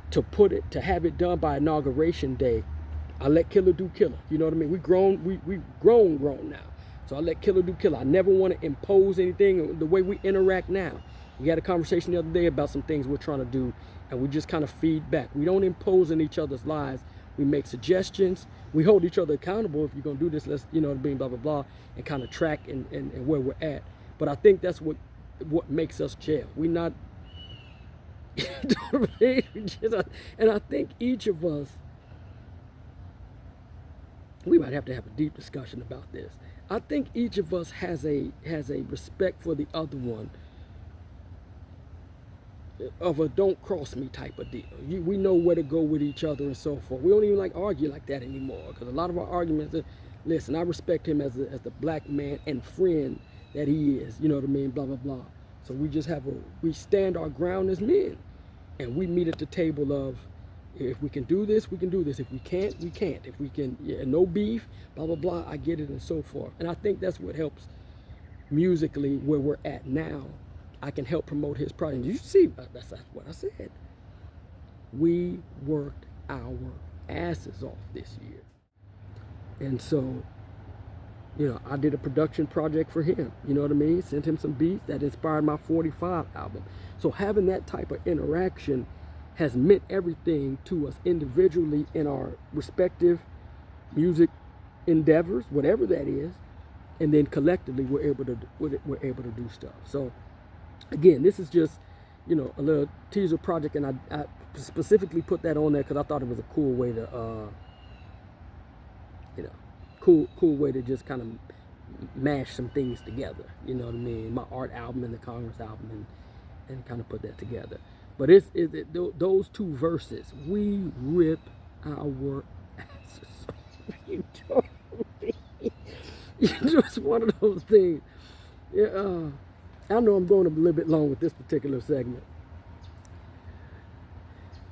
to have it done by Inauguration Day, I let Killer do Killer. You know what I mean? We grown now. So I let Killer do Killer. I never want to impose anything the way we interact now. We had a conversation the other day about some things we're trying to do, and we just kind of feed back. We don't impose in each other's lives. We make suggestions. We hold each other accountable. If you're going to do this, let's, you know, blah, blah, blah, and kind of track and where we're at. But I think that's what makes us gel. We're not, you know what I mean? And I think each of us, we might have to have a deep discussion about this. I think each of us has a respect for the other one, of a don't cross me type of deal. We know where to go with each other and so forth. We don't even like argue like that anymore, because a lot of our arguments are, listen, I respect him as the black man and friend that he is, you know what I mean, blah, blah, blah. So we just we stand our ground as men, and we meet at the table of, if we can do this, we can do this. If we can't, we can't. If we can, yeah, no beef, blah, blah, blah, I get it, and so forth. And I think that's what helps musically where we're at now. I can help promote his project. You see, that's what I said. We worked our asses off this year. And so I did a production project for him. You know what I mean? Sent him some beats that inspired my 45 album. So having that type of interaction has meant everything to us individually in our respective music endeavors, whatever that is, and then collectively we're able to do stuff. So again, this is just a little teaser project, and I specifically put that on there because I thought it was a cool way to cool way to just kind of mash some things together. You know what I mean? My art album and the Congress album, and kind of put that together. But those two verses, we rip our asses. It's one of those things. Yeah, I know I'm going a little bit long with this particular segment.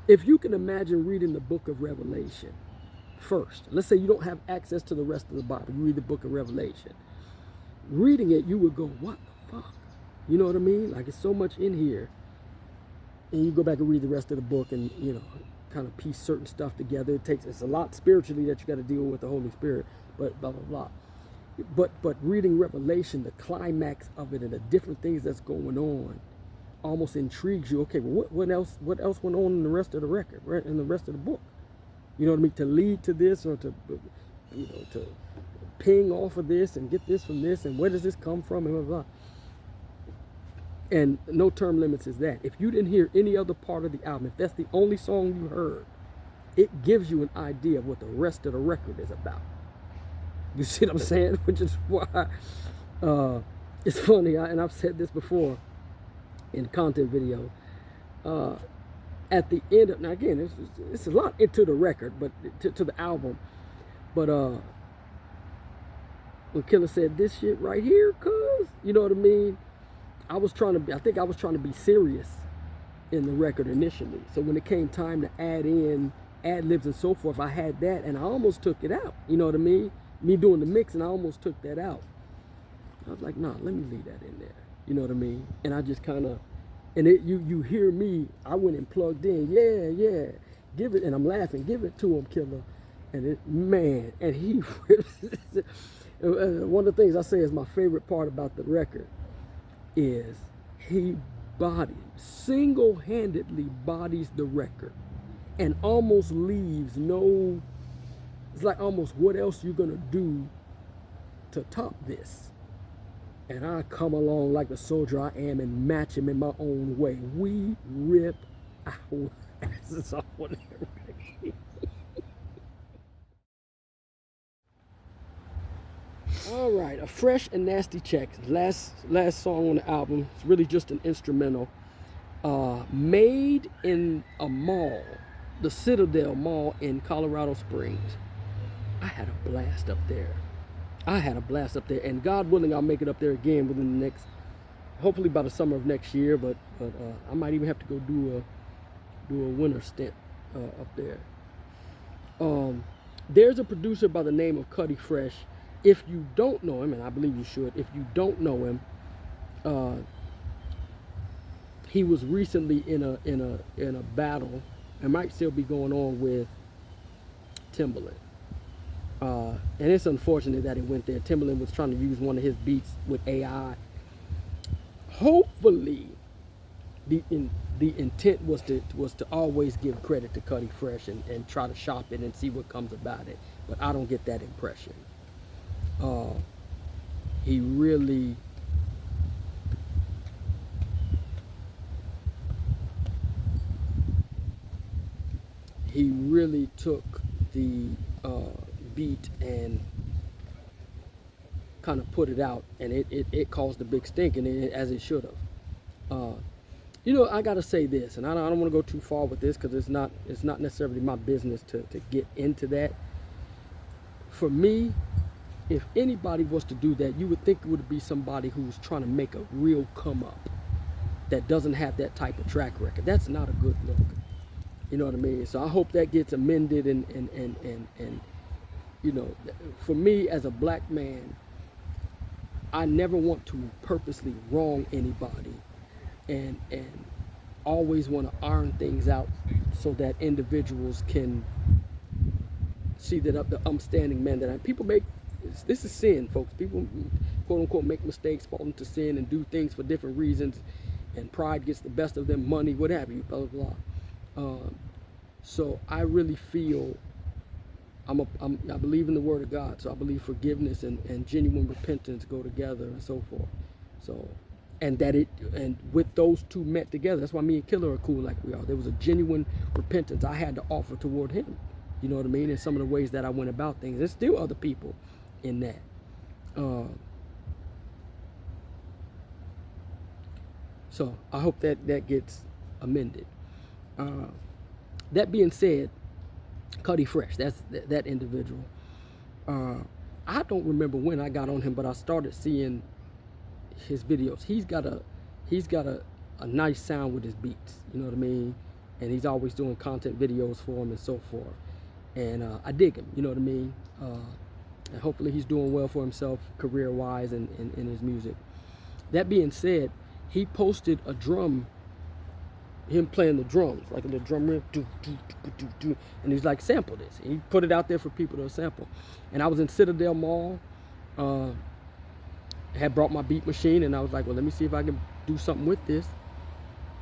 If you can imagine reading the book of Revelation first, let's say you don't have access to the rest of the Bible, you read the book of Revelation. Reading it, you would go, what the fuck? You know what I mean? Like, it's so much in here. And you go back and read the rest of the book and, kind of piece certain stuff together. It's a lot spiritually that you got to deal with the Holy Spirit, but blah, blah, blah. But reading Revelation, the climax of it and the different things that's going on almost intrigues you. Okay, well, what else went on in the rest of the record, right? In the rest of the book? You know what I mean? To lead to this, or to ping off of this and get this from this, and where does this come from, and blah, blah, blah. And No Term Limits is that. If you didn't hear any other part of the album, if that's the only song you heard, it gives you an idea of what the rest of the record is about. You see what I'm saying? Which is why it's funny, and I've said this before in content video. At the end of, now again, it's a lot into the record, but to the album. But when Killer said this shit right here, cuz, you know what I mean? I think I was trying to be serious in the record initially. So when it came time to add in ad-libs and so forth, I had that, and I almost took it out. You know what I mean? Me doing the mix, and I almost took that out. I was like, nah, let me leave that in there. You know what I mean? And I just kind of, and you hear me, I went and plugged in, yeah, give it, and I'm laughing, give it to him, Killer. And and he, one of the things I say is my favorite part about the record is he single-handedly bodies the record and almost leaves it's like almost what else you gonna do to top this? And I come along like the soldier I am and match him in my own way. We rip our asses off on that record. All right, a fresh and nasty check. Last song on the album. It's really just an instrumental. Made in a mall, the Citadel Mall in Colorado Springs. I had a blast up there. And God willing, I'll make it up there again within the next, hopefully by the summer of next year. But I might even have to go do a winter stint up there. There's a producer by the name of Cuddy Fresh. If you don't know him, and I believe you should, if you don't know him, he was recently in a battle, and might still be going on with Timbaland. And it's unfortunate that it went there. Timbaland was trying to use one of his beats with AI. Hopefully, the intent was to always give credit to Cuddy Fresh and try to shop it and see what comes about it. But I don't get that impression. He really took the beat and kind of put it out, and it caused a big stink, and as it should have. I gotta say this, and I don't want to go too far with this because it's not necessarily my business to get into that. For me, if anybody was to do that, you would think it would be somebody who's trying to make a real come up that doesn't have that type of track record. That's not a good look. You know what I mean? So I hope that gets amended, and for me as a black man, I never want to purposely wrong anybody, and always want to iron things out so that individuals can see that the upstanding man that people make this is sin, folks. People, quote unquote, make mistakes, fall into sin, and do things for different reasons, and pride gets the best of them, money, what have you, blah blah blah. So I really feel I believe in the Word of God, so I believe forgiveness and genuine repentance go together and so forth. So, and with those two met together, that's why me and Killer are cool like we are. There was a genuine repentance I had to offer toward him. You know what I mean? And some of the ways that I went about things. There's still other people in that. So I hope that gets amended. That being said, Cuddy Fresh, that's that individual. I don't remember when I got on him, but I started seeing his videos. He's got a nice sound with his beats, you know what I mean? And he's always doing content videos for him and so forth. And I dig him, you know what I mean? And hopefully he's doing well for himself career-wise and in his music. That being said, he posted a drum, him playing the drums, like a little drum riff, and he's like, sample this. He put it out there for people to sample. And I was in Citadel Mall, had brought my beat machine, and I was like, well, let me see if I can do something with this.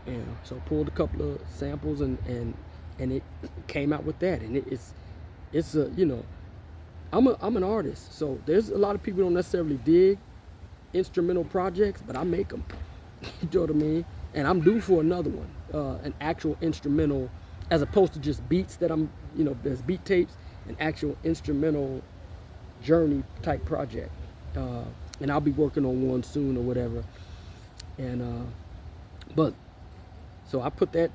And so I pulled a couple of samples, and it came out with that. And it's a, you know, I'm an artist, so there's a lot of people who don't necessarily dig instrumental projects, but I make them. You know what I mean? And I'm due for another one, an actual instrumental, as opposed to just beats that I'm, you know, there's beat tapes, an actual instrumental journey type project. And I'll be working on one soon or whatever. And but so I put that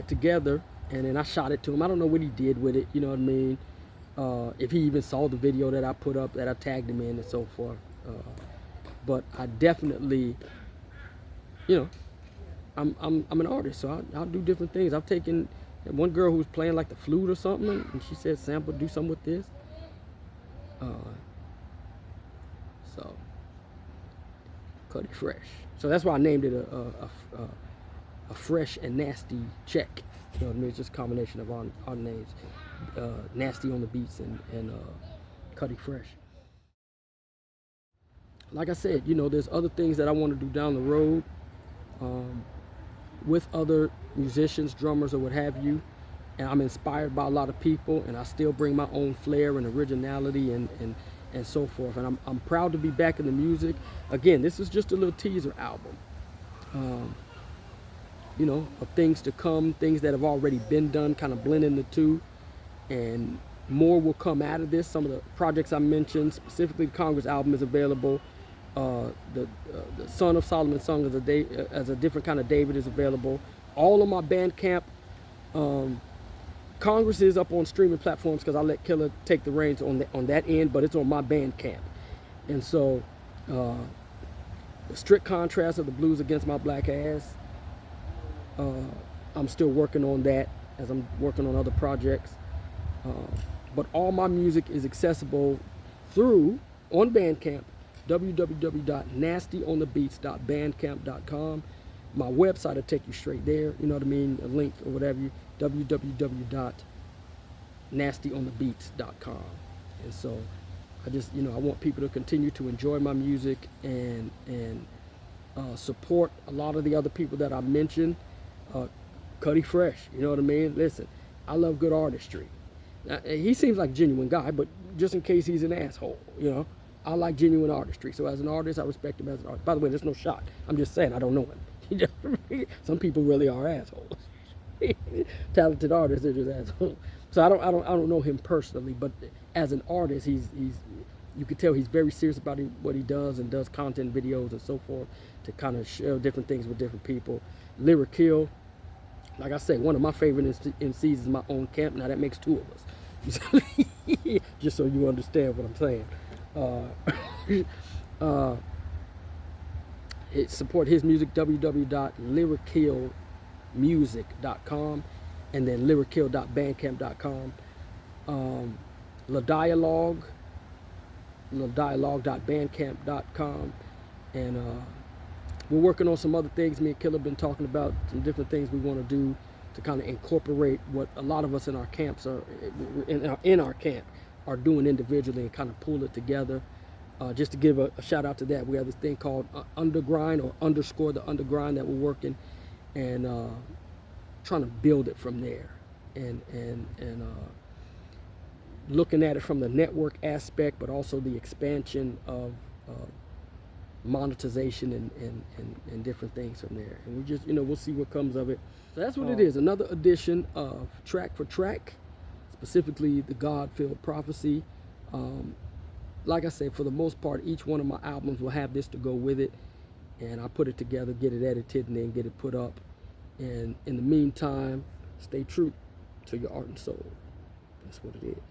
together, and then I shot it to him. I don't know what he did with it, you know what I mean? If he even saw the video that I put up, that I tagged him in and so forth. But I definitely, you know, I'm an artist, so I'll do different things. I've taken one girl who was playing like the flute or something, and she said, sample, do something with this. So Cuddy Fresh. So that's why I named it a fresh and nasty check. You know what I mean? It's just a combination of our names. Nasty on the Beats and Cuddy Fresh. Like I said, you know, there's other things that I want to do down the road with other musicians, drummers, or what have you. And I'm inspired by a lot of people, and I still bring my own flair and originality and so forth. And I'm proud to be back in the music. Again, this is just a little teaser album. You know, of things to come, things that have already been done, kind of blending the two. And more will come out of this. Some of the projects I mentioned, specifically the Congress album, is available. The Son of Solomon song as a different kind of David is available. All of my Bandcamp. Congress is up on streaming platforms because I let Killer take the reins on that end, but it's on my Bandcamp. And so, the strict contrast of the blues against my black ass. I'm still working on that as I'm working on other projects. But all my music is accessible on Bandcamp, www.NastyOnTheBeats.bandcamp.com. My website will take you straight there, you know what I mean, a link or whatever, www.NastyOnTheBeats.com. And so I just, you know, I want people to continue to enjoy my music and support a lot of the other people that I mentioned. Cuddy Fresh, you know what I mean? Listen, I love good artistry. Now, he seems like a genuine guy, but just in case he's an asshole, you know, I like genuine artistry. So as an artist, I respect him as an artist. By the way, there's no shot. I'm just saying I don't know him. Some people really are assholes. Talented artists are just assholes. So I don't know him personally, but as an artist, he's you can tell he's very serious about what he does, and does content videos and so forth to kind of share different things with different people. Lyric Hill, like I say, one of my favorite MCs is my own camp. Now that makes two of us. Just so you understand what I'm saying. Support his music, www.lyrichillmusic.com, and then lyrichill.bandcamp.com. LaDialogue.bandcamp.com, and we're working on some other things. Me and Killer have been talking about some different things we want to do to kind of incorporate what a lot of us in our camps in our camp are doing individually, and kind of pull it together. just to give a shout out to that, we have this thing called undergrind or underscore the undergrind that we're working, and trying to build it from there, and looking at it from the network aspect, but also the expansion of monetization and different things from there. And we just, we'll see what comes of it. So that's what it is. Another edition of Track for Track, specifically the God-Filled Prophecy. Like I said, for the most part, each one of my albums will have this to go with it, and I put it together, get it edited, and then get it put up. And in the meantime, stay true to your art and soul. That's what it is.